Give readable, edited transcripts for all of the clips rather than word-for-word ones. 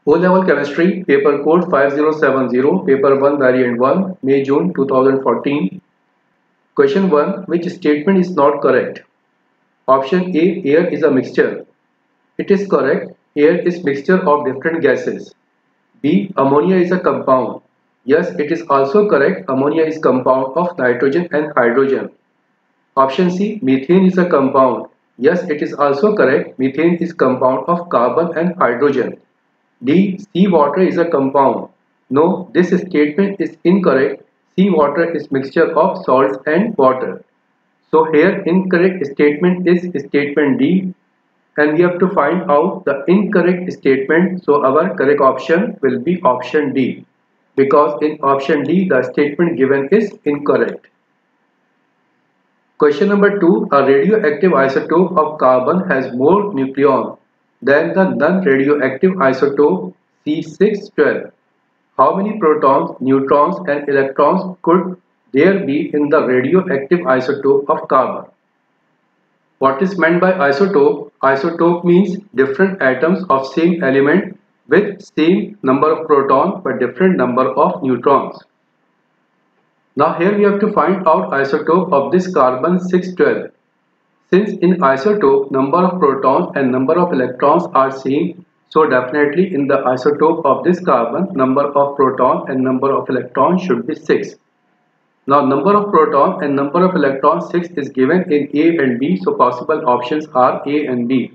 O-Level Chemistry, Paper Code 5070, Paper 1, Variant 1, May-June 2014. Question 1. Which statement is not correct? Option A. Air is a mixture. It is correct. Air is mixture of different gases. B. Ammonia is a compound. Yes, it is also correct. Ammonia is compound of nitrogen and hydrogen. Option C. Methane is a compound. Yes, it is also correct. Methane is compound of carbon and hydrogen. D. Seawater is a compound. No, this statement is incorrect. Seawater is mixture of salts and water. So here incorrect statement is statement D, and we have to find out the incorrect statement. So our correct option will be option D, because in option D the statement given is incorrect. Question number 2. A radioactive isotope of carbon has more nucleon than the non-radioactive isotope C612. How many protons, neutrons and electrons could there be in the radioactive isotope of carbon? What is meant by isotope? Isotope means different atoms of same element with same number of protons but different number of neutrons. Now here we have to find out isotope of this carbon 612. Since in isotope number of protons and number of electrons are same, so definitely in the isotope of this carbon number of proton and number of electrons should be 6. Now number of proton and number of electrons 6 is given in A and B, so possible options are A and B.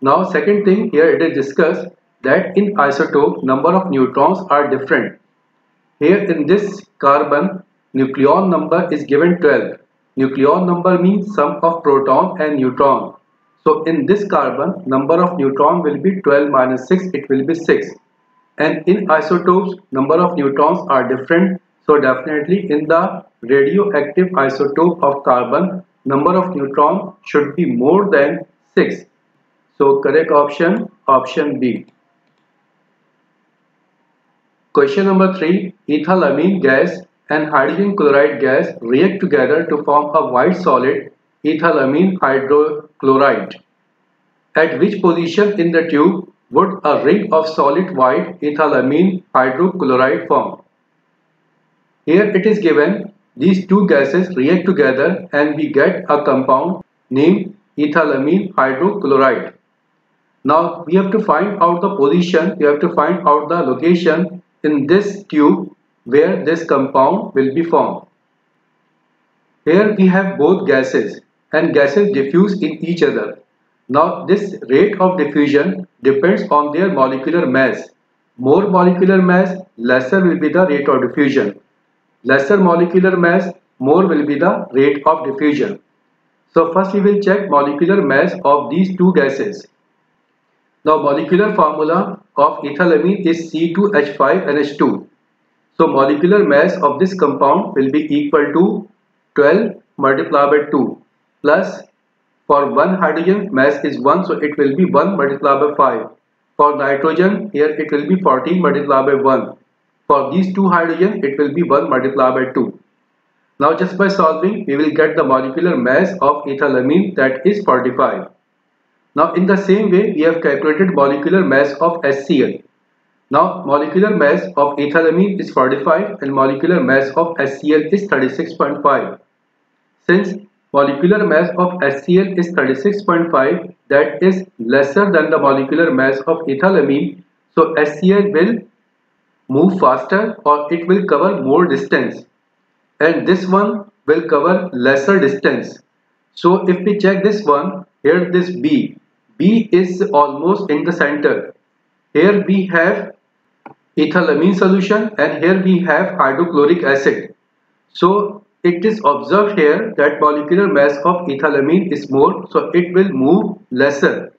Now second thing, here it is discussed that in isotope number of neutrons are different. Here in this carbon nucleon number is given 12. Nucleon number means sum of proton and neutron. So in this carbon number of neutron will be 12 minus 6, it will be 6. And in isotopes number of neutrons are different. So definitely in the radioactive isotope of carbon number of neutrons should be more than 6. So correct option, option B. Question number 3. Ethylamine gas and hydrogen chloride gas react together to form a white solid, ethylamine hydrochloride. At which position in the tube would a ring of solid white ethylamine hydrochloride form? Here it is given these two gases react together and we get a compound named ethylamine hydrochloride. Now we have to find out the position, we have to find out the location in this tube where this compound will be formed. Here we have both gases and gases diffuse in each other. Now this rate of diffusion depends on their molecular mass. More molecular mass, lesser will be the rate of diffusion. Lesser molecular mass, more will be the rate of diffusion. So first we will check molecular mass of these two gases. Now molecular formula of ethylamine is C2H5NH2. So molecular mass of this compound will be equal to 12 multiplied by 2 plus for one hydrogen mass is 1, so it will be 1 multiplied by 5. For nitrogen here it will be 14 multiplied by 1. For these two hydrogen it will be 1 multiplied by 2. Now just by solving we will get the molecular mass of ethylamine, that is 45. Now in the same way we have calculated molecular mass of HCl. Now molecular mass of ethylamine is 45 and molecular mass of HCl is 36.5. Since molecular mass of HCl is 36.5, that is lesser than the molecular mass of ethylamine, so HCl will move faster or it will cover more distance and this one will cover lesser distance. So if we check this one, here this B is almost in the center. Here we have ethylamine solution and here we have hydrochloric acid. So it is observed here that molecular mass of ethylamine is more, so it will move lesser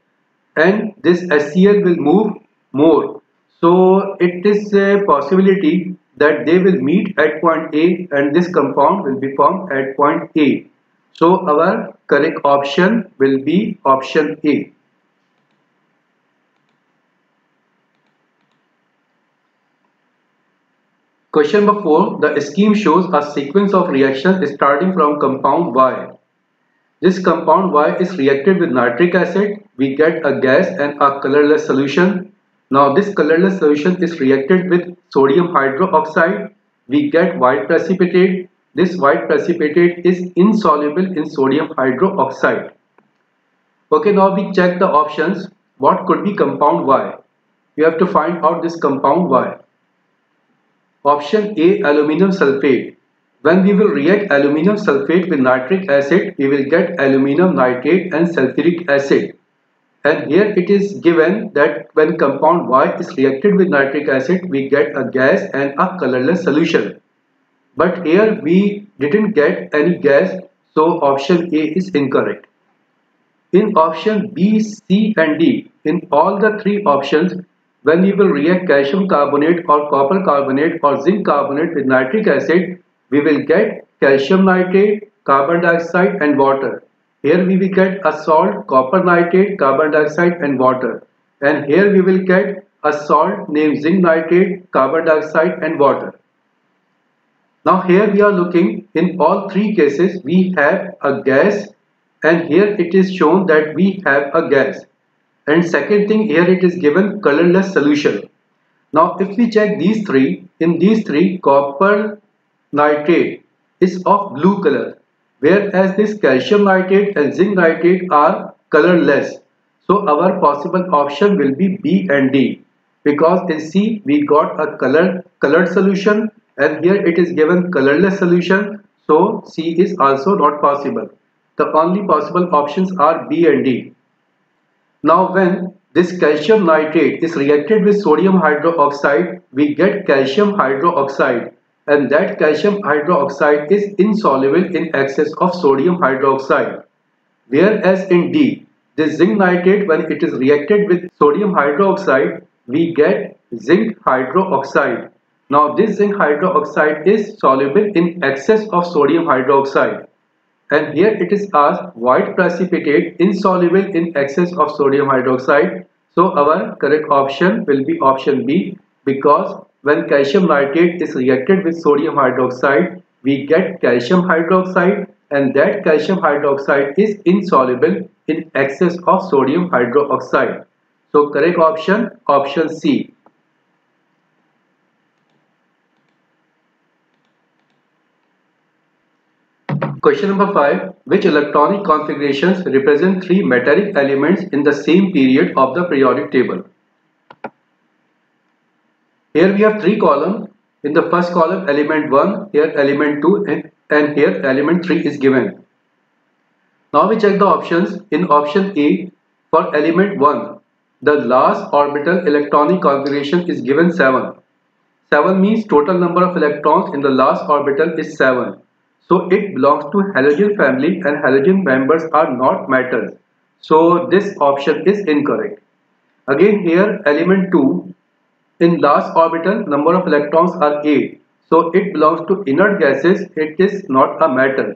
and this HCl will move more. So it is a possibility that they will meet at point A and this compound will be formed at point A. So our correct option will be option A. Question number 4. The scheme shows a sequence of reactions starting from compound Y. This compound Y is reacted with nitric acid. We get a gas and a colorless solution. Now this colorless solution is reacted with sodium hydroxide. We get white precipitate. This white precipitate is insoluble in sodium hydroxide. Okay, now we check the options. What could be compound Y? We have to find out this compound Y. Option A, aluminum sulfate. When we will react aluminum sulfate with nitric acid, we will get aluminum nitrate and sulfuric acid. And here it is given that when compound Y is reacted with nitric acid, we get a gas and a colorless solution. But here we didn't get any gas, so option A is incorrect. In option B, C and D, in all the three options, when we will react calcium carbonate or copper carbonate or zinc carbonate with nitric acid, we will get calcium nitrate, carbon dioxide and water. Here we will get a salt, copper nitrate, carbon dioxide and water. And here we will get a salt named zinc nitrate, carbon dioxide and water. Now here we are looking, in all three cases we have a gas, and here it is shown that we have a gas. And second thing, here it is given colorless solution. Now if we check these three, in these three copper nitrate is of blue color, whereas this calcium nitrate and zinc nitrate are colorless. So our possible option will be B and D, because in C we got a colored solution and here it is given colorless solution, so C is also not possible. The only possible options are B and D. Now when this calcium nitrate is reacted with sodium hydroxide, we get calcium hydroxide, and that calcium hydroxide is insoluble in excess of sodium hydroxide. Whereas in D, this zinc nitrate, when it is reacted with sodium hydroxide, we get zinc hydroxide. Now this zinc hydroxide is soluble in excess of sodium hydroxide. And here it is asked white precipitate insoluble in excess of sodium hydroxide. So our correct option will be option B, because when calcium nitrate is reacted with sodium hydroxide, we get calcium hydroxide, and that calcium hydroxide is insoluble in excess of sodium hydroxide. So correct option, option C. Question number 5. Which electronic configurations represent three metallic elements in the same period of the periodic table? Here we have three columns. In the first column element 1, here element 2 and here element 3 is given. Now we check the options. In option A, for element 1, the last orbital electronic configuration is given 7. 7 means total number of electrons in the last orbital is 7. So it belongs to halogen family and halogen members are not metals. So this option is incorrect. Again here element 2, in last orbital number of electrons are 8. So it belongs to inert gases, it is not a metal.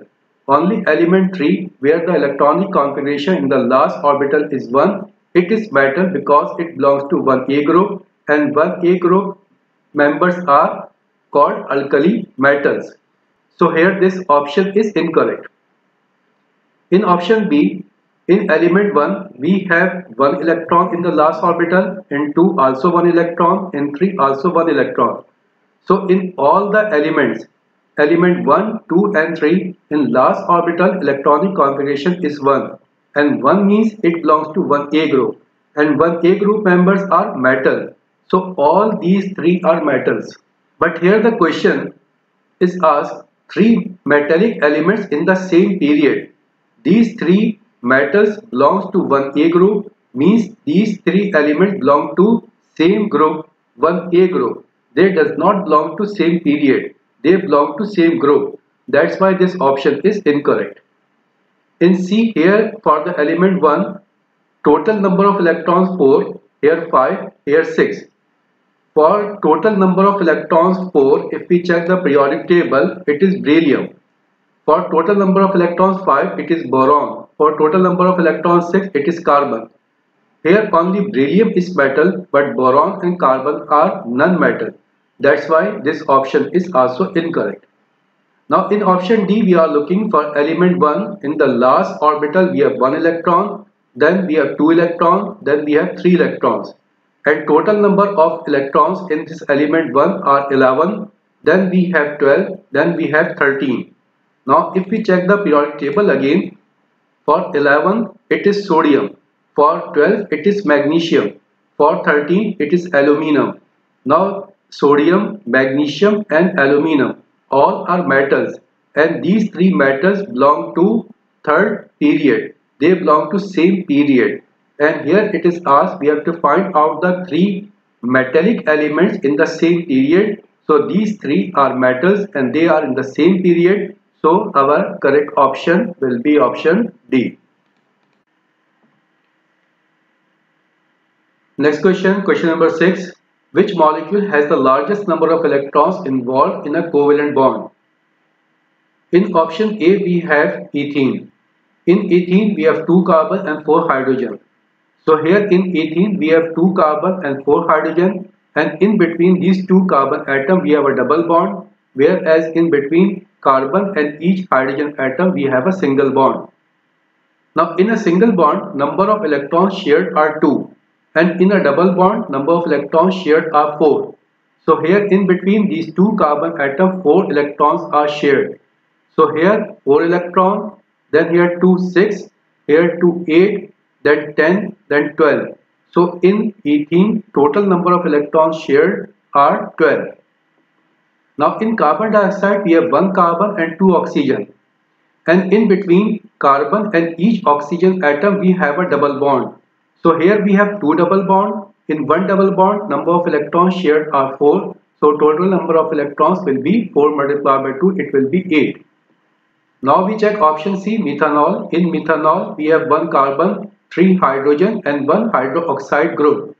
Only element 3, where the electronic configuration in the last orbital is 1, it is metal because it belongs to 1A group, and 1A group members are called alkali metals. So here this option is incorrect. In option B, in element 1, we have 1 electron in the last orbital, in 2 also 1 electron, in 3 also 1 electron. So in all the elements, element 1, 2 and 3, in last orbital electronic configuration is 1. And 1 means it belongs to 1A group. And 1A group members are metal. So all these three are metals. But here the question is asked, three metallic elements in the same period. These three metals belongs to 1A group, means these three elements belong to same group, 1A group. They does not belong to same period. They belong to same group. That's why this option is incorrect. In C, here for the element 1, total number of electrons 4, here 5, here 6. For total number of electrons 4, if we check the periodic table, it is beryllium. For total number of electrons 5, it is boron. For total number of electrons 6, it is carbon. Here only beryllium is metal, but boron and carbon are non-metal. That's why this option is also incorrect. Now in option D, we are looking for element 1. In the last orbital, we have 1 electron, then we have 2 electrons, then we have 3 electrons. and total number of electrons in this element 1 are 11, then we have 12, then we have 13. Now if we check the periodic table again, for 11 it is sodium, for 12 it is magnesium, for 13 it is aluminum. Now sodium, magnesium and aluminum all are metals, and these three metals belong to third period. They belong to same period, and here it is asked we have to find out the three metallic elements in the same period. So these three are metals and they are in the same period. So our correct option will be option D. Next question, question number 6. Which molecule has the largest number of electrons involved in a covalent bond? In option A we have ethene. In ethene we have 2 carbon and 4 hydrogen. So here in ethene we have 2 carbon and 4 hydrogen, and in between these 2 carbon atom we have a double bond, whereas in between carbon and each hydrogen atom we have a single bond. Now in a single bond number of electrons shared are 2, and in a double bond number of electrons shared are 4. So here in between these 2 carbon atom 4 electrons are shared. So here 4 electrons, then here 2 6, here 2 8, then 10, then 12. So in ethene total number of electrons shared are 12. Now in carbon dioxide we have 1 carbon and 2 oxygen, and in between carbon and each oxygen atom we have a double bond. So here we have 2 double bond. In one double bond number of electrons shared are 4. So total number of electrons will be 4 multiplied by 2, it will be 8. Now we check option C, methanol. In methanol we have 1 carbon, 3 hydrogen and 1 hydroxide group,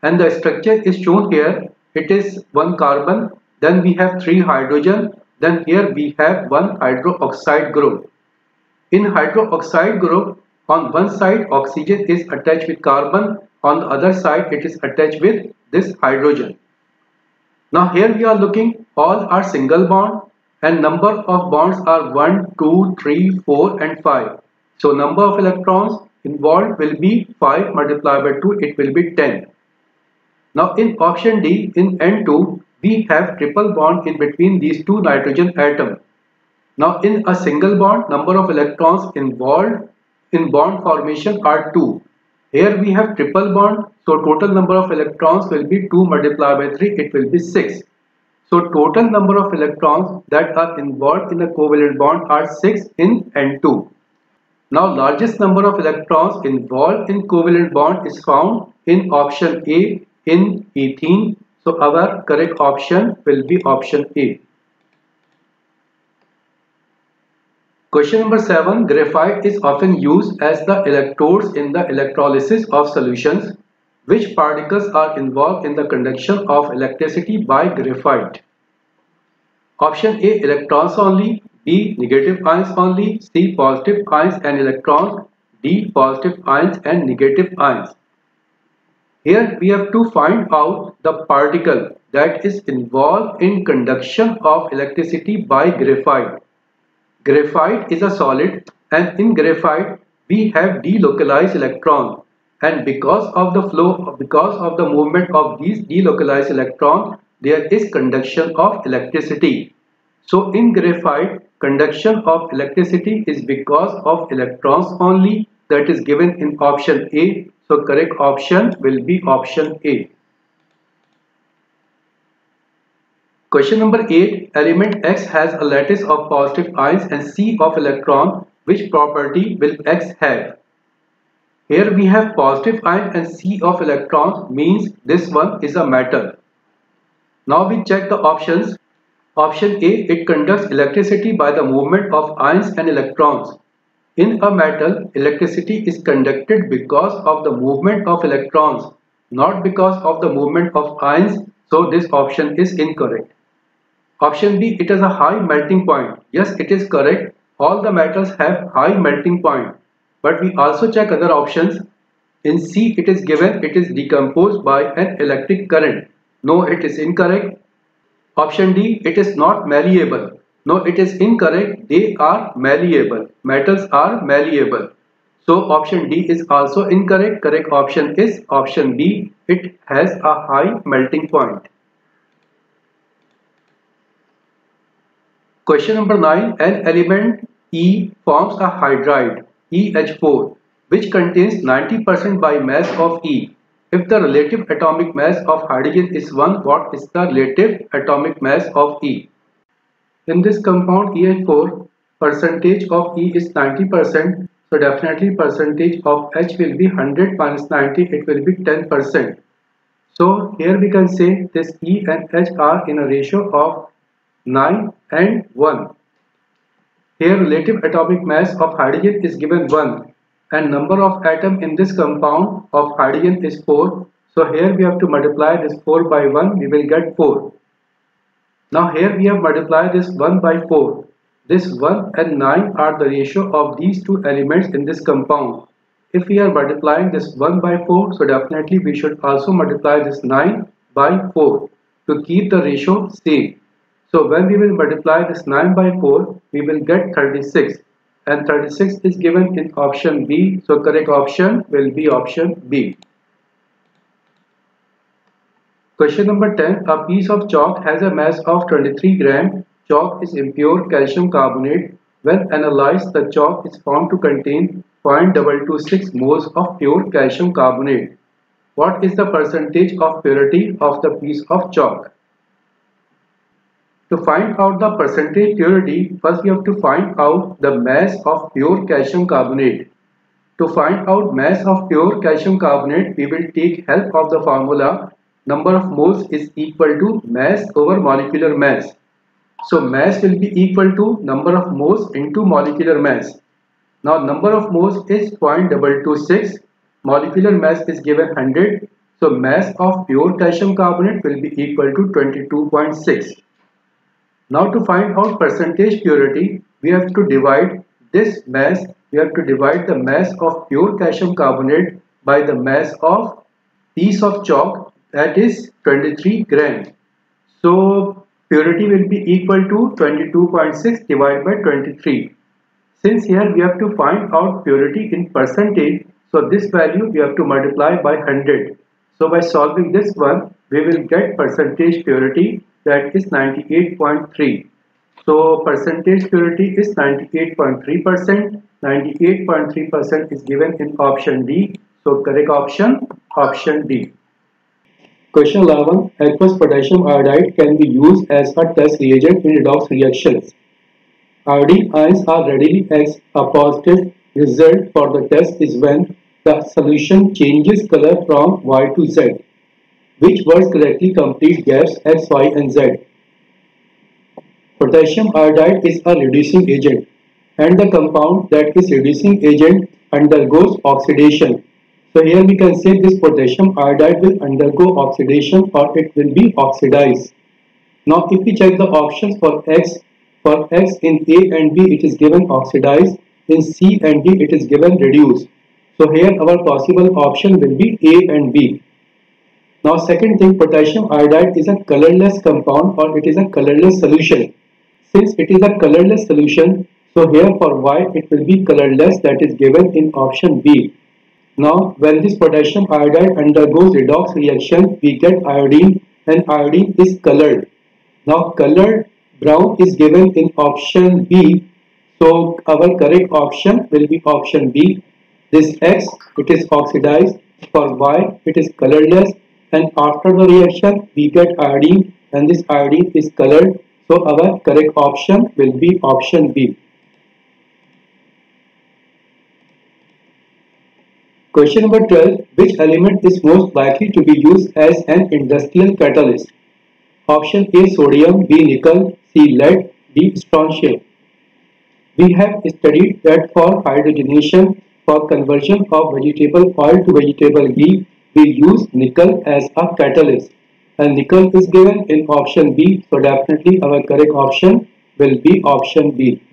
and the structure is shown here. It is 1 carbon, then we have 3 hydrogen, then here we have 1 hydroxide group. In hydroxide group, on one side oxygen is attached with carbon, on the other side it is attached with this hydrogen. Now here we are looking, all are single bond and number of bonds are 1, 2, 3, 4 and 5. So number of electrons involved will be 5 multiplied by 2, it will be 10. Now in option D, in N2 we have triple bond in between these 2 nitrogen atoms. Now in a single bond number of electrons involved in bond formation are 2. Here we have triple bond, so total number of electrons will be 2 multiplied by 3, it will be 6. So total number of electrons that are involved in a covalent bond are 6 in N2. Now largest number of electrons involved in covalent bond is found in option A, in ethene. So our correct option will be option A. Question number 7. Graphite is often used as the electrodes in the electrolysis of solutions. Which particles are involved in the conduction of electricity by graphite? Option A, electrons only, B, negative ions only, C, positive ions and electrons, D, positive ions and negative ions. Here we have to find out the particle that is involved in conduction of electricity by graphite. Graphite is a solid, and in graphite we have delocalized electrons, and because of the movement of these delocalized electrons there is conduction of electricity. So in graphite conduction of electricity is because of electrons only, that is given in option A. So correct option will be option A. Question number 8. Element X has a lattice of positive ions and C of electron. Which property will X have? Here we have positive ion and C of electrons, means this one is a metal. Now we check the options. Option A, it conducts electricity by the movement of ions and electrons. In a metal, electricity is conducted because of the movement of electrons, not because of the movement of ions. So this option is incorrect. Option B, it has a high melting point. Yes, it is correct. All the metals have high melting point. But we also check other options. In C, it is given it is decomposed by an electric current. No, it is incorrect. Option D, it is not malleable. No, it is incorrect. They are malleable. Metals are malleable. So option D is also incorrect. Correct option is option B. It has a high melting point. Question number 9. An element E forms a hydride EH4 which contains 90% by mass of E. If the relative atomic mass of hydrogen is 1, what is the relative atomic mass of E? In this compound EH4, percentage of E is 90%. So definitely percentage of H will be 100 minus 90. It will be 10%. So here we can say this E and H are in a ratio of 9 and 1. Here relative atomic mass of hydrogen is given 1 and number of atom in this compound of hydrogen is 4. So here we have to multiply this 4 by 1, we will get 4. Now here we have multiplied this 1 by 4. This 1 and 9 are the ratio of these two elements in this compound. If we are multiplying this 1 by 4, so definitely we should also multiply this 9 by 4 to keep the ratio same. So when we will multiply this 9 by 4, we will get 36 and 36 is given in option B. So correct option will be option B. Question number 10. A piece of chalk has a mass of 23 gram. Chalk is impure calcium carbonate. When analyzed, the chalk is found to contain 0.226 moles of pure calcium carbonate. What is the percentage of purity of the piece of chalk? To find out the percentage purity, first we have to find out the mass of pure calcium carbonate. To find out mass of pure calcium carbonate, we will take help of the formula. Number of moles is equal to mass over molecular mass. So mass will be equal to number of moles into molecular mass. Now number of moles is 0.226. Molecular mass is given 100. So mass of pure calcium carbonate will be equal to 22.6. Now to find out percentage purity, we have to divide this mass. We have to divide the mass of pure calcium carbonate by the mass of piece of chalk, that is 23 grams. So purity will be equal to 22.6 divided by 23. Since here we have to find out purity in percentage, so this value we have to multiply by 100. So by solving this one, we will get percentage purity, that is 98.3. So percentage purity is 98.3%. 98.3% is given in option D. So correct option, option D. Question 11. Aqueous potassium iodide can be used as a test reagent in redox reactions. Iodine ions are readily as a positive result for the test is when the solution changes color from Y to Z. Which words correctly complete gaps X, Y and Z? Potassium iodide is a reducing agent and the compound that is reducing agent undergoes oxidation. So here we can say this potassium iodide will undergo oxidation or it will be oxidized. Now if we check the options for X in A and B it is given oxidized, in C and D it is given reduced. So here our possible option will be A and B. Now second thing, potassium iodide is a colorless compound or it is a colorless solution. Since it is a colorless solution, so here for Y it will be colorless, that is given in option B. Now when this potassium iodide undergoes redox reaction, we get iodine and iodine is colored. Now colored brown is given in option B. So our correct option will be option B. This X it is oxidized, for Y it is colorless. And after the reaction we get iodine and this iodine is colored. So our correct option will be option B. Question number 12. Which element is most likely to be used as an industrial catalyst? Option A sodium, B nickel, C lead, D strontium. We have studied that for hydrogenation, for conversion of vegetable oil to vegetable ghee, we use nickel as a catalyst and nickel is given in option B. So definitely our correct option will be option B.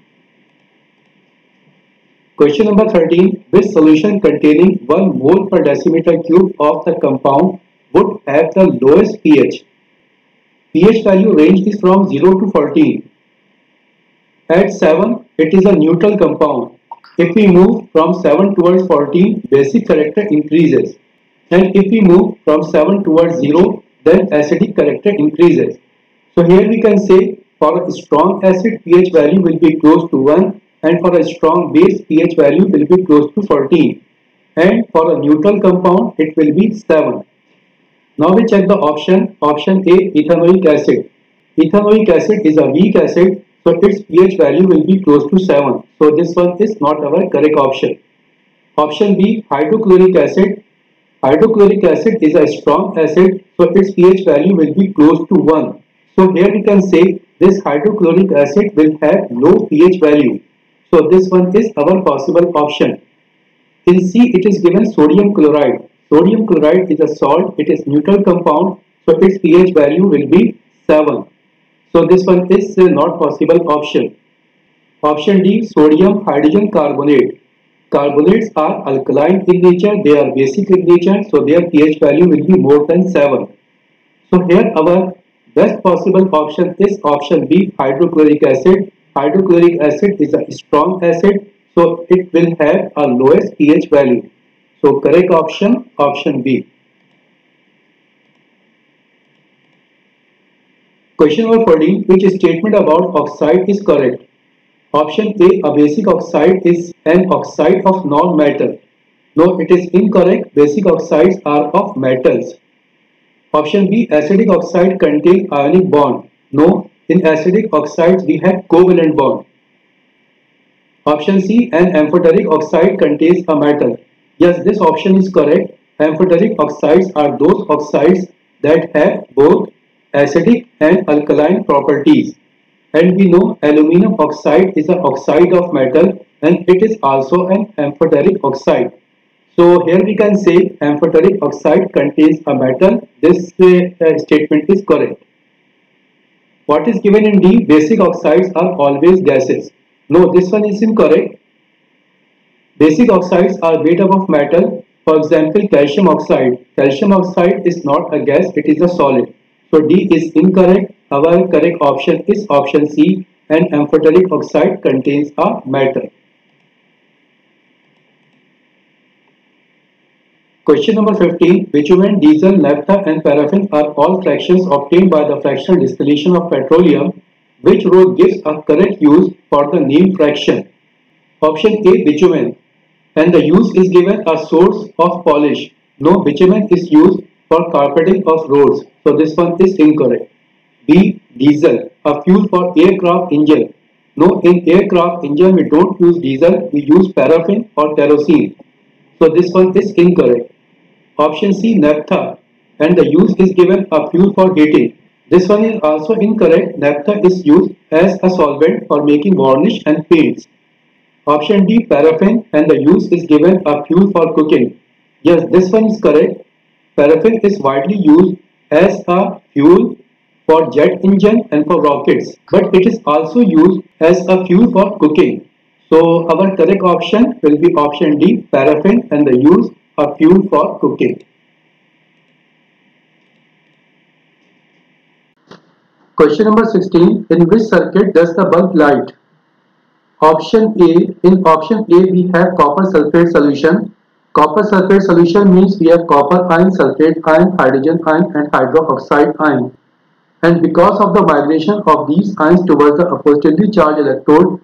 Question number 13. Which solution containing 1 mole per decimeter cube of the compound would have the lowest pH? pH value range is from 0 to 14. At 7 it is a neutral compound. If we move from 7 towards 14, basic character increases. And if we move from 7 towards 0, then acidic character increases. So here we can say for a strong acid pH value will be close to 1 and for a strong base pH value will be close to 14. And for a neutral compound it will be 7. Now we check the option. Option A, ethanoic acid. Ethanoic acid is a weak acid, so its pH value will be close to 7. So this one is not our correct option. Option B, hydrochloric acid. Hydrochloric acid is a strong acid, so its pH value will be close to 1. So here we can say this hydrochloric acid will have low pH value. So this one is our possible option. In C, it is given sodium chloride. Sodium chloride is a salt, it is neutral compound, so its pH value will be 7. So this one is not possible option. Option D, sodium hydrogen carbonate. Carbonates are alkaline in nature, they are basic in nature, so their pH value will be more than 7. So here our best possible option is option B, hydrochloric acid. Hydrochloric acid is a strong acid, so it will have a lowest pH value. So correct option, option B. Question number 14, which statement about oxide is correct? Option A, a basic oxide is an oxide of non-metal. No, it is incorrect. Basic oxides are of metals. Option B, acidic oxide contain ionic bond. No, in acidic oxides we have covalent bond. Option C, an amphoteric oxide contains a metal. Yes, this option is correct. Amphoteric oxides are those oxides that have both acidic and alkaline properties. And we know aluminum oxide is an oxide of metal and it is also an amphoteric oxide. So here we can say amphoteric oxide contains a metal. This statement is correct. What is given in D? Basic oxides are always gases. No, this one is incorrect. Basic oxides are made up of metal. For example, calcium oxide. Calcium oxide is not a gas, it is a solid. So D is incorrect. Our correct option is option C, and amphoteric oxide contains a metal. Question number 15. Bitumen, diesel, naphtha and paraffin are all fractions obtained by the fractional distillation of petroleum. Which row gives a correct use for the named fraction? Option A, bitumen. And the use is given a source of polish. No, bitumen is used for carpeting of roads. So this one is incorrect. B, diesel, a fuel for aircraft engine. No, in aircraft engine we don't use diesel, we use paraffin or kerosene. So this one is incorrect. Option C, naphtha, and the use is given a fuel for heating. This one is also incorrect. Naphtha is used as a solvent for making varnish and paints. Option D, paraffin, and the use is given a fuel for cooking. Yes, this one is correct. Paraffin is widely used as a fuel for jet engine and for rockets, but it is also used as a fuel for cooking. So our correct option will be option D, paraffin, and the use of fuel for cooking. Question number 16. In which circuit does the bulb light? Option A. In option A we have copper sulfate solution. Copper sulfate solution means we have copper ion, sulfate ion, hydrogen ion and hydroxide ion. And because of the migration of these ions towards the positively charged electrode,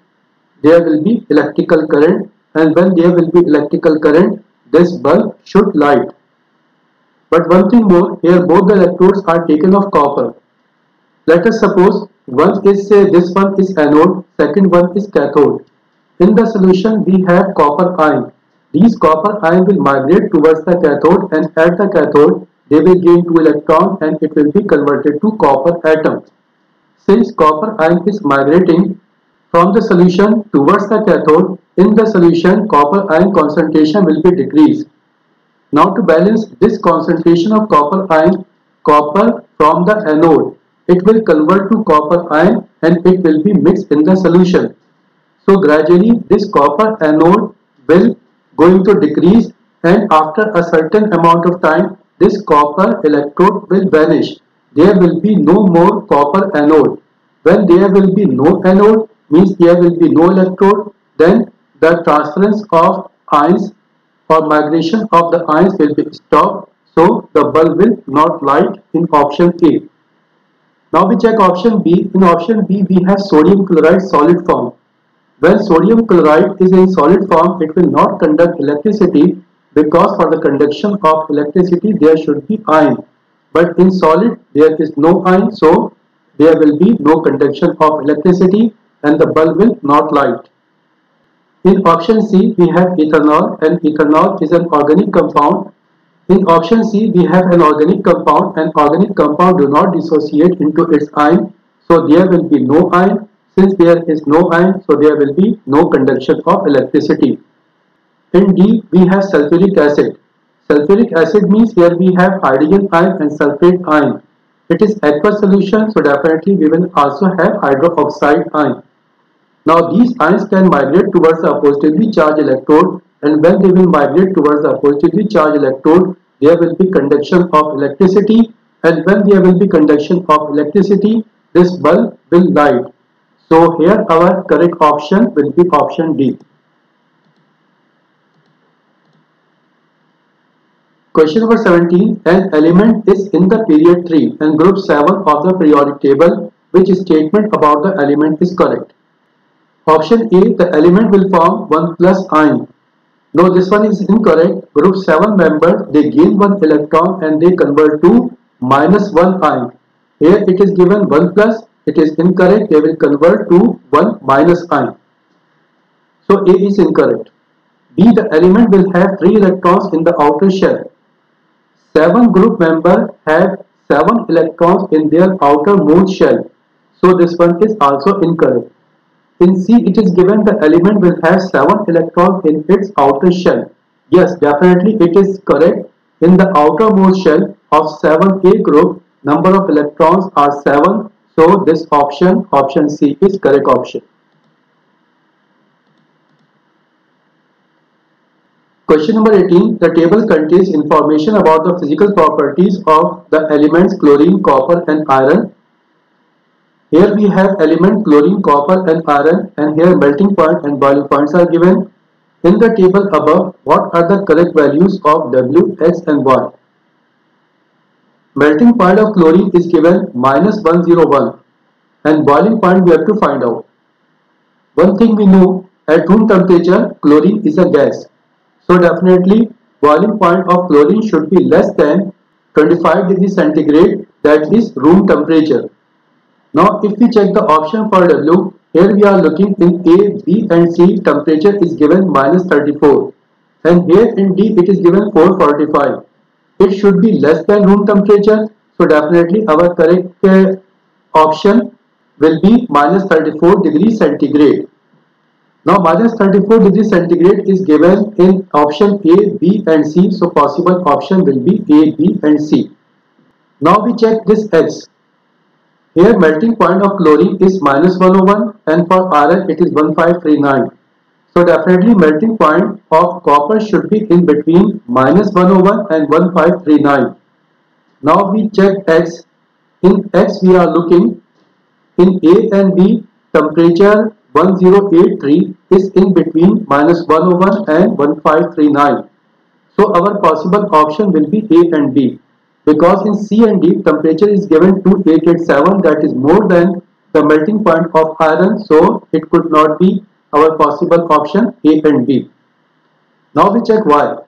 there will be electrical current, and when there will be electrical current, this bulb should light. But one thing more, here both the electrodes are taken of copper. Let us suppose one is this one is anode, second one is cathode. In the solution we have copper ion. These copper ion will migrate towards the cathode, and at the cathode they will gain 2 electrons and it will be converted to copper atom. Since copper ion is migrating from the solution towards the cathode, in the solution copper ion concentration will be decreased. Now to balance this concentration of copper ion, copper from the anode, it will convert to copper ion and it will be mixed in the solution. So gradually this copper anode will going to decrease, and after a certain amount of time this copper electrode will vanish. There will be no more copper anode. When there will be no anode, means there will be no electrode, then the transference of ions or migration of the ions will be stopped, so the bulb will not light in option A. Now we check option B. In option B we have sodium chloride solid form. When sodium chloride is in solid form, it will not conduct electricity because for the conduction of electricity there should be ion. But in solid there is no ion, so there will be no conduction of electricity and the bulb will not light. In option C we have ethanol, and ethanol is an organic compound. In option C we have an organic compound, and organic compound do not dissociate into its ion, so there will be no ion. Since there is no ion, so there will be no conduction of electricity. In D we have sulfuric acid. Sulfuric acid means here we have hydrogen ion and sulfate ion. It is aqueous solution, so definitely we will also have hydroxide ion. Now these ions can migrate towards the positively charged electrode, and when they will migrate towards the positively charged electrode, there will be conduction of electricity, and when there will be conduction of electricity, this bulb will light. So here our correct option will be option D. Question number 17. An element is in the period 3 and group 7 of the periodic table. Which statement about the element is correct? Option A, the element will form 1 plus ion. No, this one is incorrect. Group 7 members, they gain 1 electron and they convert to minus 1 ion. Here it is given 1 plus, it is incorrect. They will convert to 1 minus ion. So A is incorrect. B, the element will have 3 electrons in the outer shell. 7 group members have 7 electrons in their outermost shell. So this one is also incorrect. In C, it is given the element will have 7 electrons in its outer shell. Yes, definitely it is correct. In the outermost shell of 7A group, number of electrons are 7. So this option, option C, is correct option. Question number 18. The table contains information about the physical properties of the elements chlorine, copper and iron. Here we have element chlorine, copper and iron, and here melting point and boiling points are given. In the table above, what are the correct values of W, X and Y? Melting point of chlorine is given minus 101 and boiling point we have to find out. One thing we know, at room temperature chlorine is a gas. So definitely boiling point of chlorine should be less than 25 degrees centigrade, that is room temperature. Now if we check the option for W, here we are looking in A, B and C, temperature is given minus 34 and here in D it is given 445. It should be less than room temperature, so definitely our correct option will be minus 34 degrees centigrade. Now minus 34 degrees centigrade is given in option A, B and C, so possible option will be A, B and C. Now we check this X. Here melting point of chlorine is minus 101 and for iron it is 1539. So definitely melting point of copper should be in between minus 101 and 1539. Now we check X. In X we are looking in A and B, temperature 1083 is in between minus 101 and 1539. So our possible option will be A and B. Because in C and D temperature is given 2887, that is more than the melting point of iron, so it could not be our possible option A and B. Now we check Y.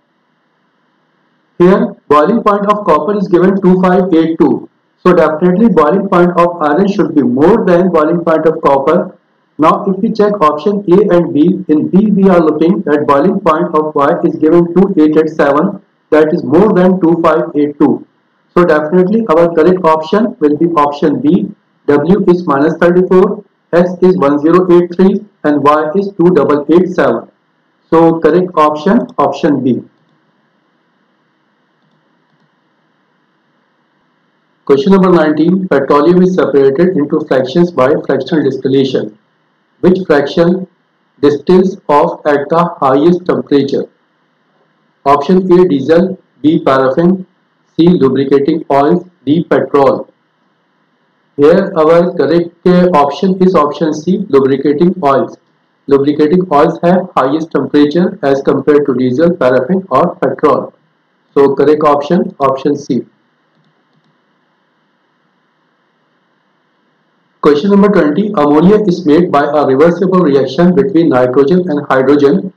Here boiling point of copper is given 2582. So definitely boiling point of iron should be more than boiling point of copper. Now if we check option A and B, in B we are looking at boiling point of Y is given 2887, that is more than 2582. So definitely our correct option will be option B. W is minus 34, X is 1083 and Y is 2887. So correct option, option B. Question number 19. Petroleum is separated into fractions by fractional distillation. Which fraction distills off at the highest temperature? Option A, diesel, B, paraffin, C, lubricating oils, D, petrol. Here our correct option is option C, lubricating oils. lubricating oils have highest temperature as compared to diesel, paraffin or petrol? So correct option C. Question number 20. Ammonia is made by a reversible reaction between nitrogen and hydrogen.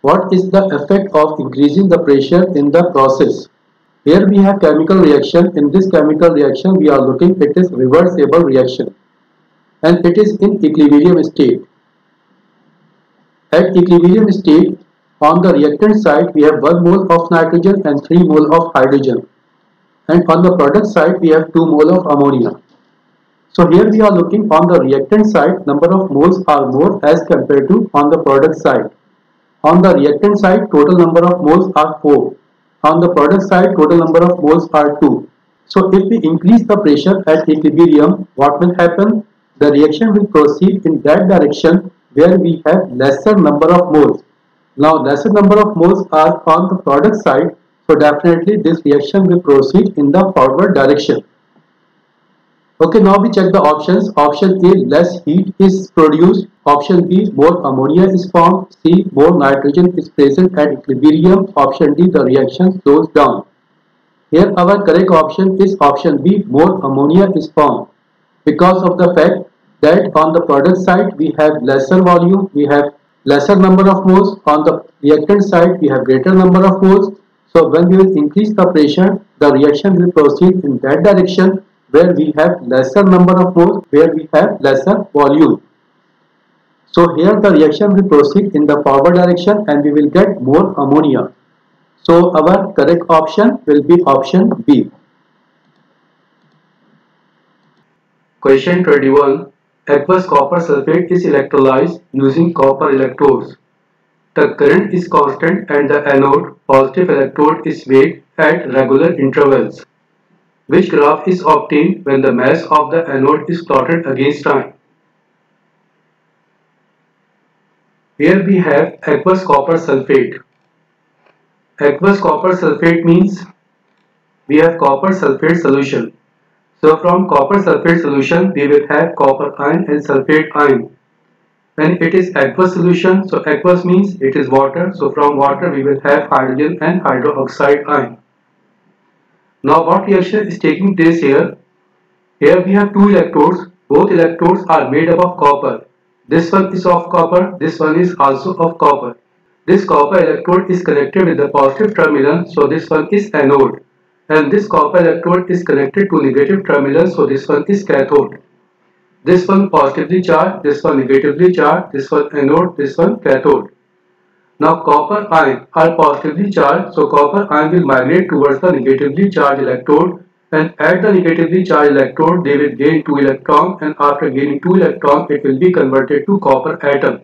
What is the effect of increasing the pressure in the process? Here we have chemical reaction. In this chemical reaction we are looking, it is reversible reaction and it is in equilibrium state. At equilibrium state, on the reactant side we have 1 mole of nitrogen and 3 mole of hydrogen, and on the product side we have 2 mole of ammonia. So here we are looking on the reactant side, number of moles are more as compared to on the product side. On the reactant side, total number of moles are 4. On the product side, total number of moles are 2. So if we increase the pressure at equilibrium, what will happen? The reaction will proceed in that direction where we have lesser number of moles. Now lesser number of moles are on the product side, so definitely this reaction will proceed in the forward direction. Okay, now we check the options. Option A, less heat is produced. Option B, more ammonia is formed. C, more nitrogen is present at equilibrium. Option D, the reaction slows down. Here our correct option is option B, more ammonia is formed, because of the fact that on the product side we have lesser volume, we have lesser number of moles. On the reactant side we have greater number of moles. So when we will increase the pressure, the reaction will proceed in that direction where we have lesser number of moles, where we have lesser volume. So here the reaction will proceed in the forward direction and we will get more ammonia. So our correct option will be option B. Question 21. Aqueous copper sulfate is electrolyzed using copper electrodes. The current is constant and the anode positive electrode is made at regular intervals. Which graph is obtained when the mass of the anode is plotted against time? Here we have aqueous copper sulfate. Aqueous copper sulfate means we have copper sulfate solution. So from copper sulfate solution we will have copper ion and sulfate ion. When it is aqueous solution, so aqueous means it is water. So from water we will have hydrogen and hydroxide ion. Now what reaction is taking place here? Here we have two electrodes. Both electrodes are made up of copper. This one is of copper, this one is also of copper. This copper electrode is connected with the positive terminal, so this one is anode. And this copper electrode is connected to negative terminal, so this one is cathode. This one positively charged, this one negatively charged, this one anode, this one cathode. Now copper ion are positively charged, so copper ion will migrate towards the negatively charged electrode, and at the negatively charged electrode they will gain 2 electrons, and after gaining 2 electrons it will be converted to copper atom.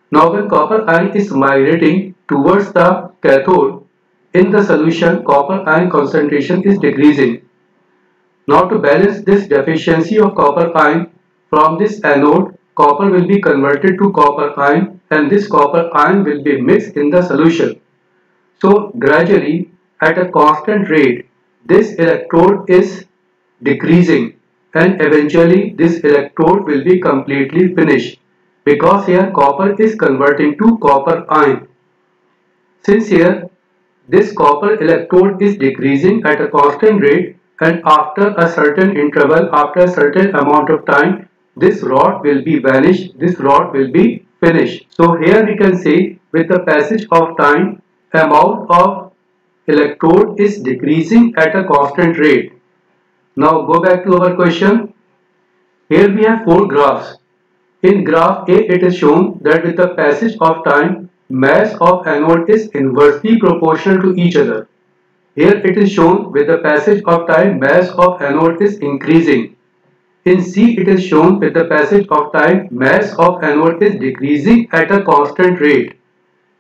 Now when copper ion is migrating towards the cathode, in the solution copper ion concentration is decreasing. Now to balance this deficiency of copper ion, from this anode copper will be converted to copper ion and this copper ion will be mixed in the solution. So gradually at a constant rate this electrode is decreasing and eventually this electrode will be completely finished, because here copper is converting to copper ion. Since here this copper electrode is decreasing at a constant rate, and after a certain interval, after a certain amount of time, this rod will be vanished, this rod will be finished. So here we can say with the passage of time, amount of electrode is decreasing at a constant rate. Now go back to our question. Here we have 4 graphs. In graph A it is shown that with the passage of time, mass of anode is inversely proportional to each other. Here it is shown with the passage of time mass of anode is increasing. In C it is shown with the passage of time mass of anode is decreasing at a constant rate.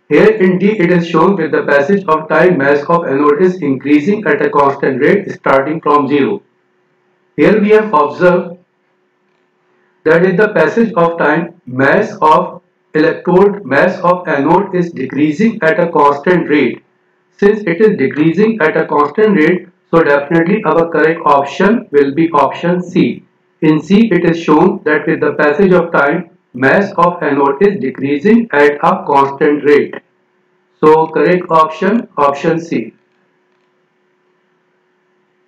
Here in D it is shown with the passage of time mass of anode is increasing at a constant rate starting from 0. Here we have observed that with the passage of time mass of electrode, mass of anode is decreasing at a constant rate. Since it is decreasing at a constant rate, so definitely our correct option will be option C. In C it is shown that with the passage of time, mass of anode is decreasing at a constant rate. So correct option, option C.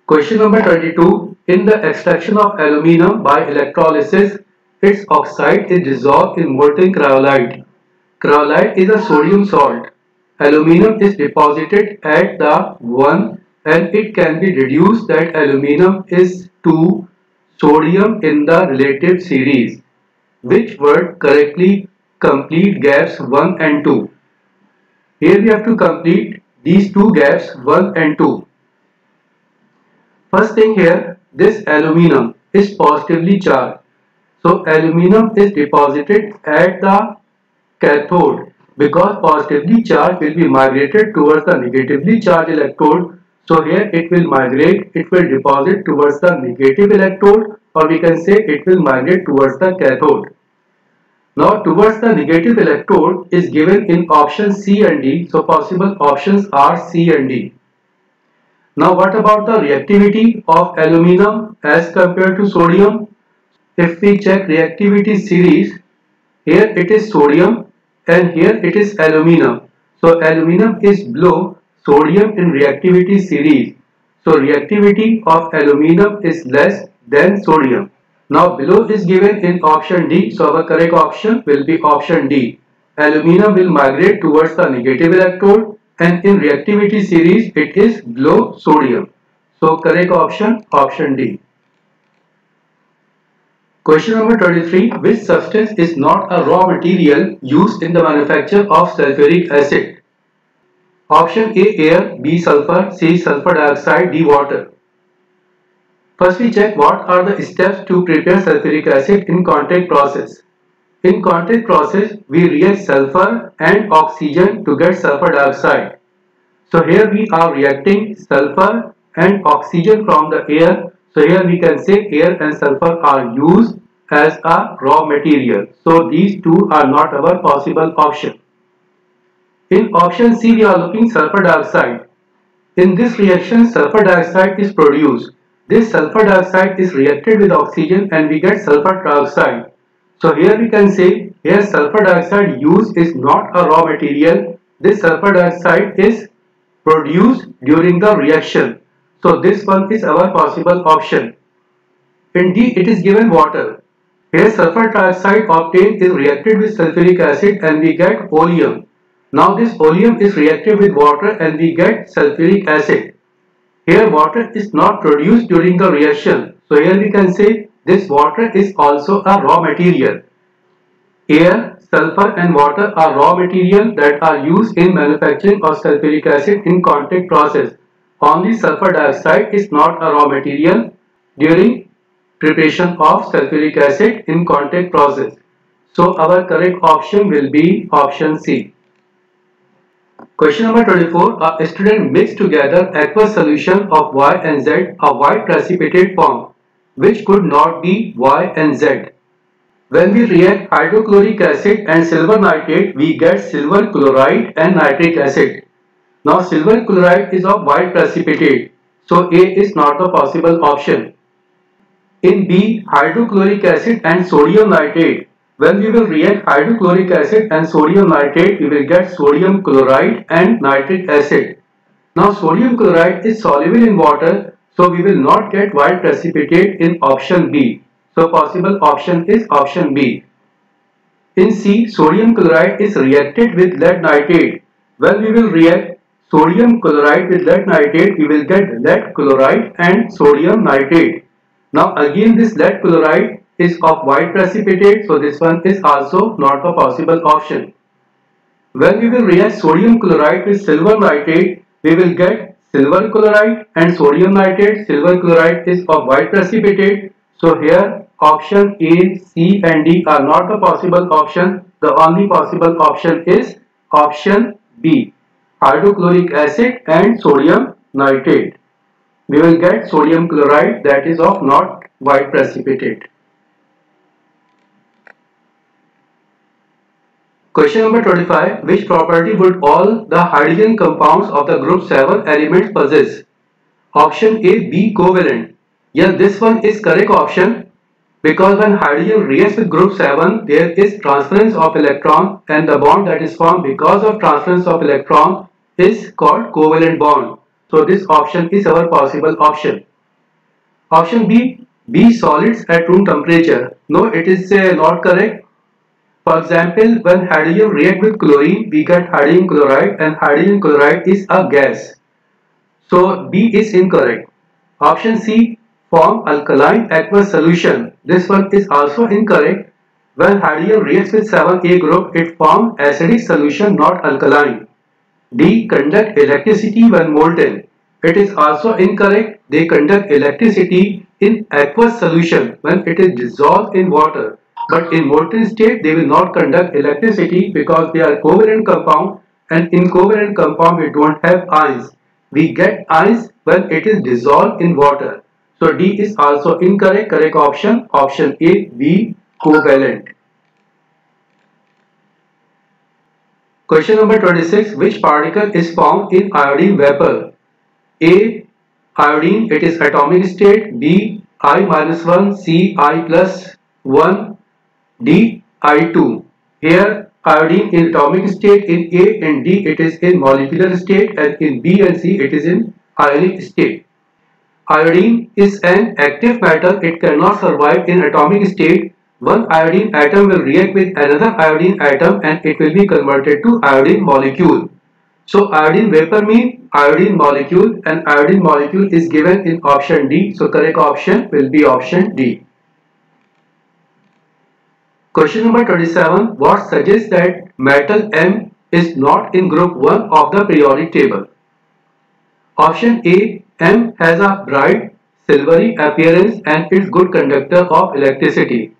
Question number 22. In the extraction of aluminum by electrolysis, its oxide is dissolved in molten cryolite. Cryolite is a sodium salt. Aluminum is deposited at the 1 and it can be deduced that aluminum is to sodium in the relative series. Which word correctly complete gaps 1 and 2? Here we have to complete these two gaps 1 and 2. First thing here, this aluminum is positively charged. So aluminum is deposited at the cathode because positively charged will be migrated towards the negatively charged electrode. So here it will migrate, it will deposit towards the negative electrode, or we can say it will migrate towards the cathode. Now towards the negative electrode is given in option C and D. So possible options are C and D. Now what about the reactivity of aluminum as compared to sodium? If we check reactivity series, here it is sodium and here it is aluminum. So aluminum is below sodium in reactivity series. So reactivity of aluminum is less than sodium. Now below is given in option D. So our correct option will be option D. Aluminum will migrate towards the negative electrode and in reactivity series it is below sodium. So correct option, option D. Question number 23. Which substance is not a raw material used in the manufacture of sulfuric acid? Option A air, B sulfur, C sulfur dioxide, D water. First we check what are the steps to prepare sulfuric acid in contact process. In contact process we react sulfur and oxygen to get sulfur dioxide. So here we are reacting sulfur and oxygen from the air. So here we can say air and sulfur are used as a raw material. So these two are not our possible option. In option C we are looking sulfur dioxide. In this reaction sulfur dioxide is produced. This sulfur dioxide is reacted with oxygen and we get sulfur trioxide. So here we can say here sulfur dioxide used is not a raw material. This sulfur dioxide is produced during the reaction. So this one is our possible option. In D it is given water. Here sulfur trioxide obtained is reacted with sulfuric acid and we get oleum. Now this oleum is reacted with water and we get sulfuric acid. Here water is not produced during the reaction. So here we can say this water is also a raw material. Air, sulfur and water are raw material that are used in manufacturing of sulfuric acid in contact process. Only sulfur dioxide is not a raw material during preparation of sulfuric acid in contact process. So our correct option will be option C. Question number 24. A student mixed together aqueous solution of Y and Z, a white precipitate form, which could not be Y and Z. When we react hydrochloric acid and silver nitrate, we get silver chloride and nitric acid. Now silver chloride is of white precipitate, so A is not the possible option. In B, hydrochloric acid and sodium nitrate. When we will react hydrochloric acid and sodium nitrate, we will get sodium chloride and nitric acid. Now sodium chloride is soluble in water, so we will not get white precipitate in option B. So possible option is option B. In C, sodium chloride is reacted with lead nitrate. When we will react sodium chloride with lead nitrate, we will get lead chloride and sodium nitrate. Now again this lead chloride is of white precipitate, so this one is also not a possible option. When we will react sodium chloride with silver nitrate, we will get silver chloride and sodium nitrate. Silver chloride is of white precipitate, so here option A, C and D are not the possible option. The only possible option is option B, hydrochloric acid and sodium nitrate. We will get sodium chloride that is of not white precipitate. Question number 25. Which property would all the hydrogen compounds of the group 7 elements possess? Option A, be covalent. Yes, this one is correct option. Because when hydrogen reacts with group 7, there is transference of electron, and the bond that is formed because of transference of electron is called covalent bond. So this option is our possible option. Option B solids at room temperature. No, it is not correct. For example, when hydrogen reacts with chlorine, we get hydrogen chloride, and hydrogen chloride is a gas. So B is incorrect. Option C, form alkaline aqueous solution. This one is also incorrect. When hydrogen reacts with 7A group, it forms acidic solution, not alkaline. D, conduct electricity when molten. It is also incorrect. They conduct electricity in aqueous solution when it is dissolved in water. But in molten state, they will not conduct electricity because they are covalent compound, and in covalent compound we don't have ions. We get ions when it is dissolved in water. So D is also incorrect. Correct option, option A, B, covalent. Question number 26. Which particle is found in iodine vapor? A, iodine, it is atomic state. B, I-1, C, I+1, D, I2. Here iodine in atomic state in A and D it is in molecular state, and in B and C it is in ionic state. Iodine is an active metal. It cannot survive in atomic state. One iodine atom will react with another iodine atom and it will be converted to iodine molecule. So iodine vapor means iodine molecule, and iodine molecule is given in option D. So correct option will be option D. Question number 27. What suggests that metal M is not in group 1 of the periodic table? Option A, M has a bright silvery appearance and is good conductor of electricity.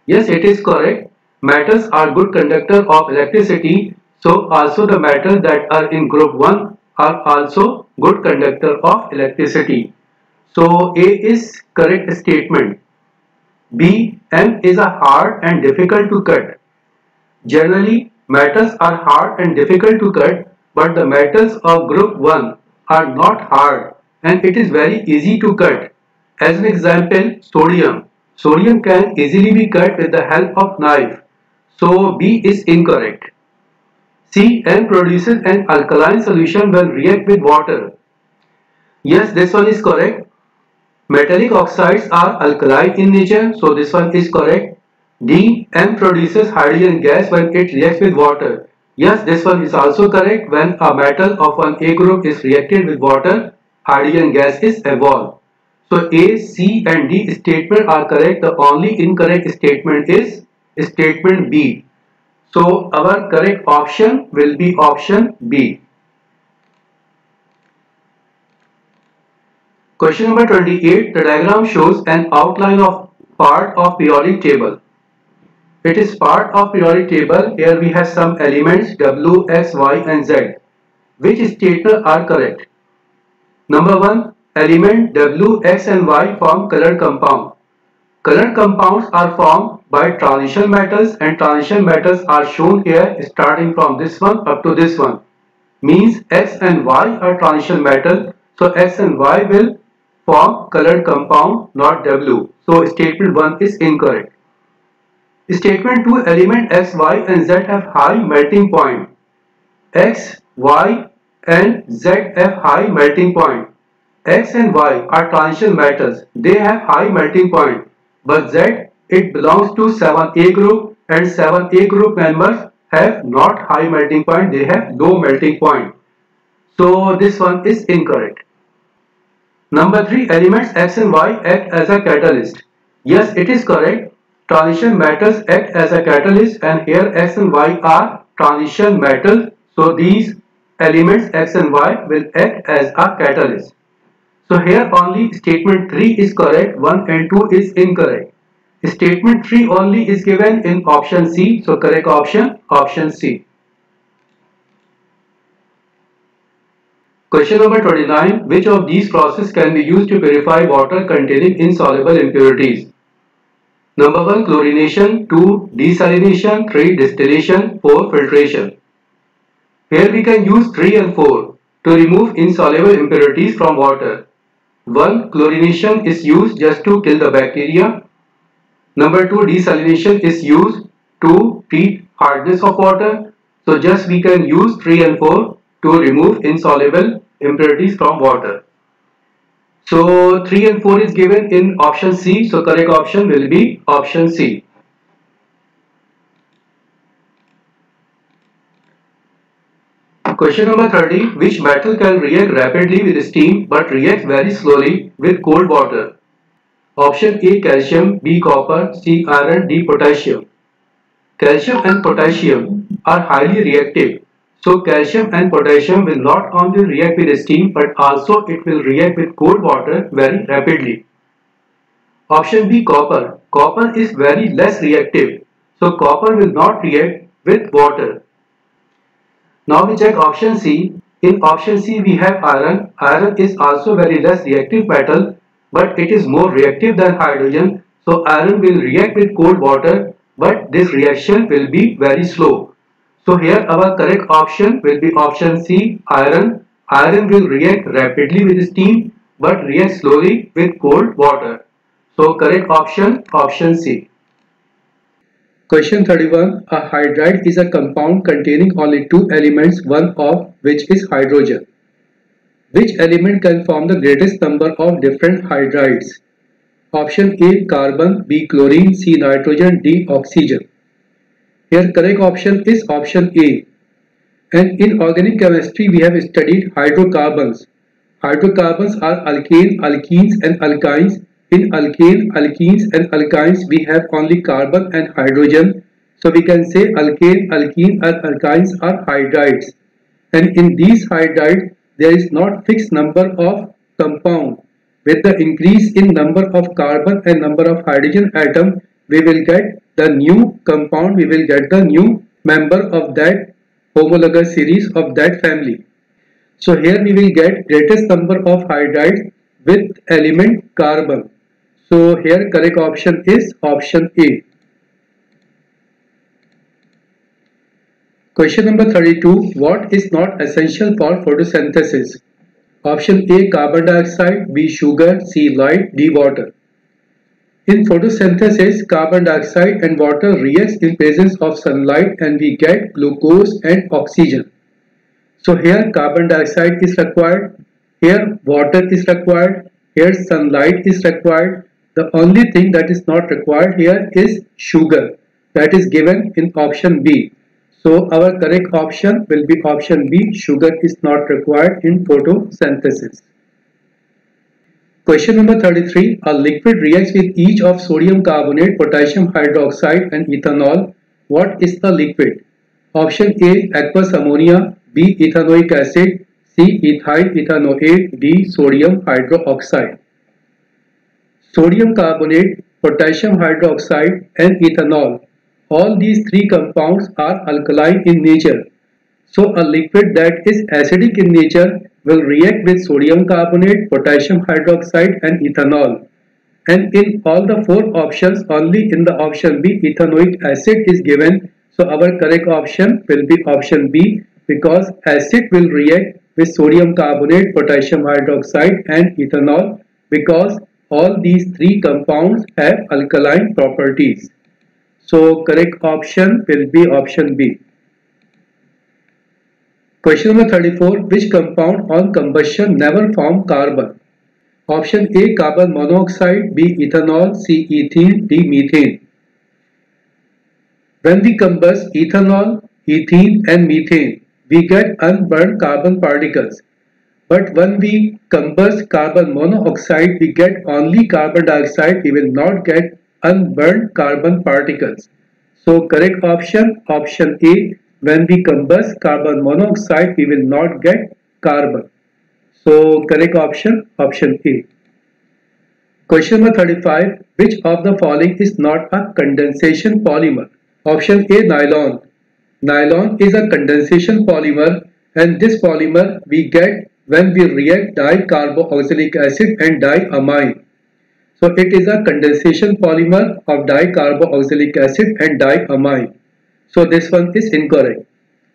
Yes, it is correct. Metals are good conductor of electricity. So also the metals that are in group 1 are also good conductor of electricity. So A is correct statement. B, M is a hard and difficult to cut. Generally, metals are hard and difficult to cut, but the metals of group 1 are not hard and it is very easy to cut. As an example, sodium. Sodium can easily be cut with the help of knife. So B is incorrect. C, M produces an alkaline solution when react with water. Yes, this one is correct. Metallic oxides are alkaline in nature, so this one is correct. D, M produces hydrogen gas when it reacts with water. Yes, this one is also correct. When a metal of an A group is reacted with water, hydrogen gas is evolved. So A, C and D statement are correct. The only incorrect statement is statement B. So our correct option will be option B. Question number 28. The diagram shows an outline of part of periodic table. It is part of periodic table. Here we have some elements W, X, Y and Z. Which statements are correct? Number 1. Element W, X and Y form colored compound. Colored compounds are formed by transition metals, and transition metals are shown here starting from this one up to this one. Means X and Y are transition metal. So X and Y will form colored compound, not W. So statement 1 is incorrect. Statement 2. Element X, Y and Z have high melting point. X, Y and Z have high melting point. X and Y are transition metals. They have high melting point. But Z, it belongs to 7A group, and 7A group members have not high melting point. They have low melting point. So this one is incorrect. Number 3. Elements X and Y act as a catalyst. Yes, it is correct. Transition metals act as a catalyst, and here X and Y are transition metals. So these elements X and Y will act as a catalyst. So here only statement 3 is correct, 1 and 2 is incorrect. Statement 3 only is given in option C. So correct option, option C. Question number 29. Which of these processes can be used to purify water containing insoluble impurities? Number 1. Chlorination. 2. Desalination. 3. Distillation. 4. Filtration. Here we can use 3 and 4 to remove insoluble impurities from water. 1. Chlorination is used just to kill the bacteria. Number 2, desalination is used to treat hardness of water. So just we can use 3 and 4 to remove insoluble impurities from water. So 3 and 4 is given in option C. So correct option will be option C. Question number 30. Which metal can react rapidly with steam but reacts very slowly with cold water? Option A, calcium, B, copper, C, iron, D, potassium. Calcium and potassium are highly reactive. So calcium and potassium will not only react with steam but also it will react with cold water very rapidly. Option B, copper. Copper is very less reactive. So copper will not react with water. Now we check option C. In option C we have iron. Iron is also very less reactive metal, but it is more reactive than hydrogen. So iron will react with cold water, but this reaction will be very slow. So here our correct option will be option C, iron. Iron will react rapidly with steam, but react slowly with cold water. So correct option, option C. Question 31. A hydride is a compound containing only two elements, one of which is hydrogen. Which element can form the greatest number of different hydrides? Option A, carbon, B, chlorine, C, nitrogen, D, oxygen. Here correct option is option A. And in organic chemistry we have studied hydrocarbons. Hydrocarbons are alkane, alkenes and alkynes. In alkane, alkenes and alkynes we have only carbon and hydrogen. So we can say alkane, alkene and alkynes are hydrides. And in these hydrides there is not fixed number of compound. With the increase in number of carbon and number of hydrogen atom, we will get the new compound, we will get the new member of that homologous series of that family. So here we will get greatest number of hydrides with element carbon. So here correct option is option A. Question number 32. What is not essential for photosynthesis? Option A, carbon dioxide, B, sugar, C, light, D, water. In photosynthesis, carbon dioxide and water reacts in presence of sunlight and we get glucose and oxygen. So here carbon dioxide is required, here water is required, here sunlight is required. The only thing that is not required here is sugar, that is given in option B. So our correct option will be option B, sugar is not required in photosynthesis. Question number 33. A liquid reacts with each of sodium carbonate, potassium hydroxide and ethanol. What is the liquid? Option A, aqueous ammonia, B, ethanoic acid, C, ethyl ethanoate, D, sodium hydroxide. Sodium carbonate, potassium hydroxide and ethanol. All these three compounds are alkaline in nature. So a liquid that is acidic in nature will react with sodium carbonate, potassium hydroxide and ethanol. And in all the four options, only in the option B, ethanoic acid is given. So our correct option will be option B, because acid will react with sodium carbonate, potassium hydroxide and ethanol, because all these three compounds have alkaline properties. So correct option will be option B. Question number 34. Which compound on combustion never form carbon? Option A, carbon monoxide, B, ethanol, C, ethene, D, methane. When we combust ethanol, ethene and methane, we get unburned carbon particles. But when we combust carbon monoxide, we get only carbon dioxide, we will not get unburned carbon particles. So correct option, option A. When we combust carbon monoxide, we will not get carbon. So correct option, option A. Question number 35. Which of the following is not a condensation polymer? Option A, nylon. Nylon is a condensation polymer, and this polymer we get when we react dicarboxylic acid and diamine. So it is a condensation polymer of dicarboxylic acid and diamine. So this one is incorrect.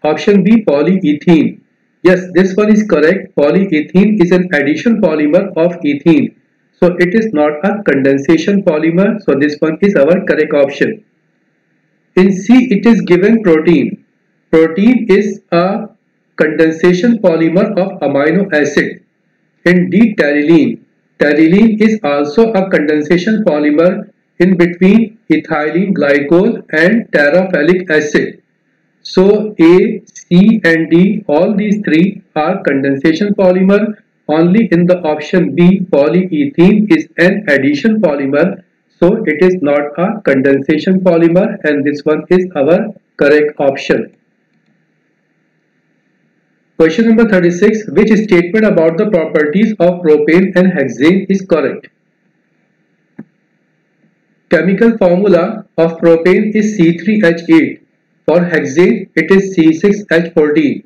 Option B, polyethylene. Yes, this one is correct. Polyethylene is an addition polymer of ethene. So it is not a condensation polymer. So this one is our correct option. In C, it is given protein. Protein is a condensation polymer of amino acid. In D, pterylene. Pterylene is also a condensation polymer in between ethylene glycol and terephthalic acid. So A, C and D, all these three are condensation polymer. Only in the option B, polyethylene is an addition polymer. So it is not a condensation polymer, and this one is our correct option. Question number 36. Which statement about the properties of propane and hexane is correct? Chemical formula of propane is C3H8. For hexane, it is C6H14.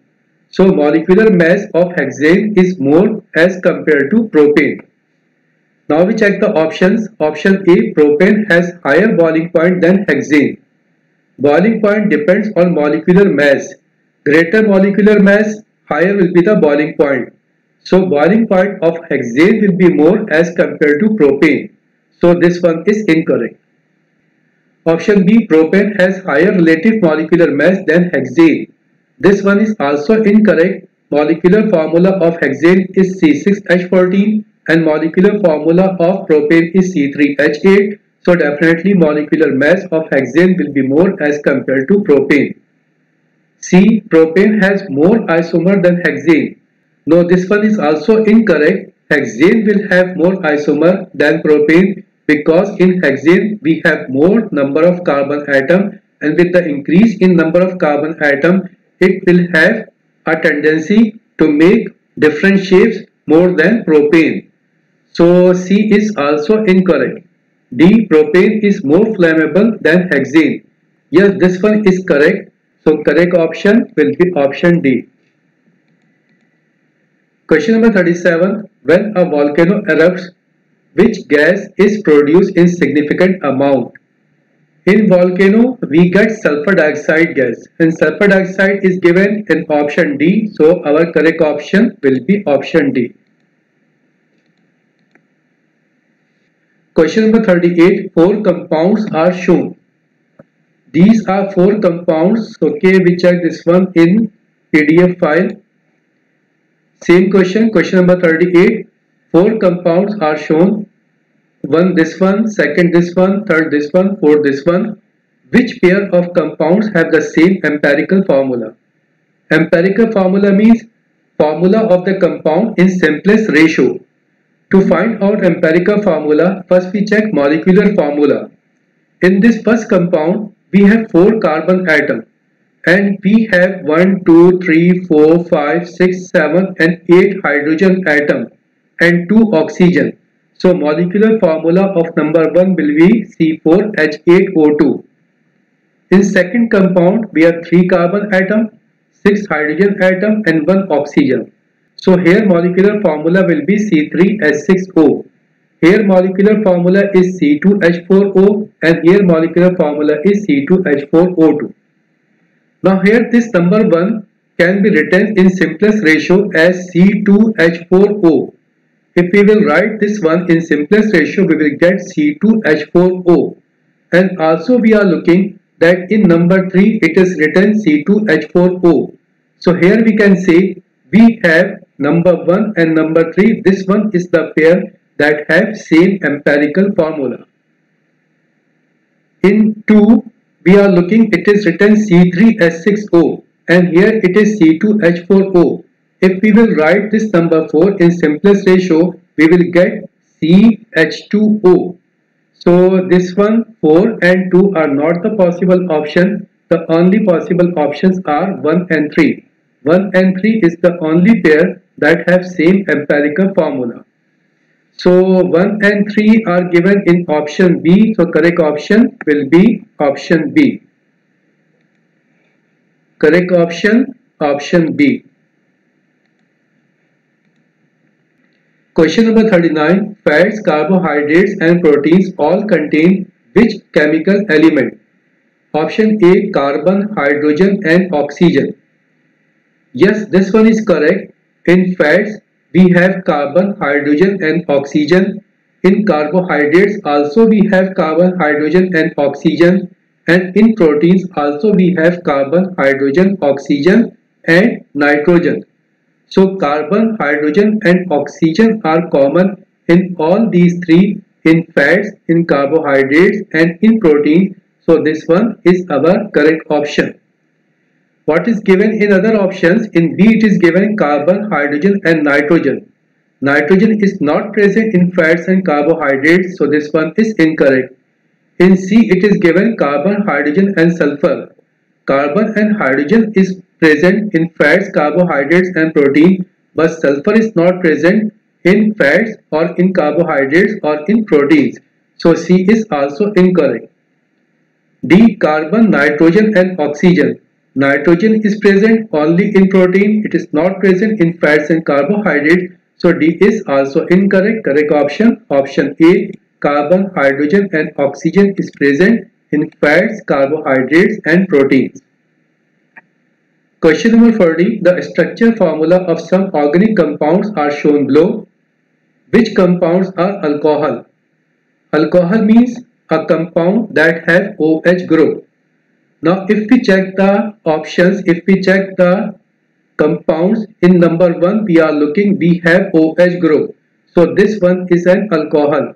So molecular mass of hexane is more as compared to propane. Now we check the options. Option A, propane has higher boiling point than hexane. Boiling point depends on molecular mass. Greater molecular mass, higher will be the boiling point. So boiling point of hexane will be more as compared to propane. So this one is incorrect. Option B, propane has higher relative molecular mass than hexane. This one is also incorrect. Molecular formula of hexane is C6H14 and molecular formula of propane is C3H8. So definitely molecular mass of hexane will be more as compared to propane. C, propane has more isomer than hexane. No, this one is also incorrect. Hexane will have more isomer than propane because in hexane we have more number of carbon atom, and with the increase in number of carbon atom, it will have a tendency to make different shapes more than propane. So C is also incorrect. D, propane is more flammable than hexane. Yes, this one is correct. So correct option will be option D. Question number 37. When a volcano erupts, which gas is produced in significant amount? In volcano, we get sulfur dioxide gas, and sulfur dioxide is given in option D. So our correct option will be option D. Question number 38. 4 compounds are shown. These are 4 compounds. Okay, we check this one in PDF file. Same question, question number 38. 4 compounds are shown. One this one, second this one, third this one, fourth this one. Which pair of compounds have the same empirical formula? Empirical formula means formula of the compound in simplest ratio. To find out empirical formula, first we check molecular formula. In this first compound, we have 4 carbon atoms, and we have 1, 2, 3, 4, 5, 6, 7 and 8 hydrogen atoms and 2 oxygen. So molecular formula of number 1 will be C4H8O2. In second compound, we have 3 carbon atoms, 6 hydrogen atoms and 1 oxygen. So here molecular formula will be C3H6O. Here molecular formula is C2H4O, and here molecular formula is C2H4O2. Now here this number 1 can be written in simplest ratio as C2H4O. If we will write this one in simplest ratio, we will get C2H4O. And also we are looking that in number 3 it is written C2H4O. So here we can say we have number 1 and number 3. This one is the pair that have same empirical formula. In 2 we are looking, it is written C3H6O and here it is C2H4O. If we will write this number 4 in simplest ratio, we will get CH2O. So this one, 4 and 2 are not the possible option. The only possible options are 1 and 3. 1 and 3 is the only pair that have same empirical formula. So 1 and 3 are given in option B. So correct option will be option B. Correct option, option B. Question number 39. Fats, carbohydrates and proteins all contain which chemical element? Option A, carbon, hydrogen and oxygen. Yes, this one is correct. In fats, we have carbon, hydrogen and oxygen. In carbohydrates also we have carbon, hydrogen and oxygen, and in proteins also we have carbon, hydrogen, oxygen and nitrogen. So carbon, hydrogen and oxygen are common in all these three, in fats, in carbohydrates and in proteins. So this one is our correct option. What is given in other options? In B it is given carbon, hydrogen and nitrogen. Nitrogen is not present in fats and carbohydrates, so this one is incorrect. In C it is given carbon, hydrogen and sulfur. Carbon and hydrogen is present in fats, carbohydrates and protein, but sulfur is not present in fats or in carbohydrates or in proteins. So C is also incorrect. D. Carbon, nitrogen and oxygen. Nitrogen is present only in protein. It is not present in fats and carbohydrates. So D is also incorrect. Correct option, option A. Carbon, hydrogen and oxygen is present in fats, carbohydrates and proteins. Question number 40. The structure formula of some organic compounds are shown below. Which compounds are alcohol? Alcohol means a compound that has OH group. Now if we check the options, if we check the compounds, in number 1 we are looking, we have OH group. So this one is an alcohol.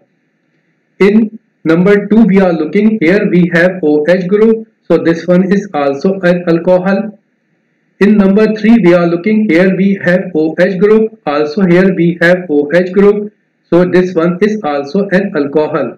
In number 2 we are looking, here we have OH group. So this one is also an alcohol. In number 3 we are looking, here we have OH group. Also here we have OH group. So this one is also an alcohol.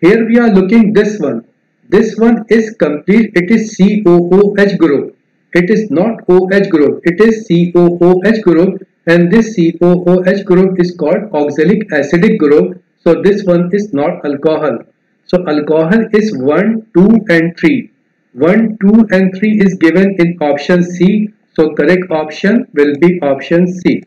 Here we are looking this one. This one is complete. It is COOH group. It is not OH group. It is COOH group, and this COOH group is called oxalic acidic group. So this one is not alcohol. So alcohol is 1, 2 and 3. 1, 2 and 3 is given in option C. So correct option will be option C.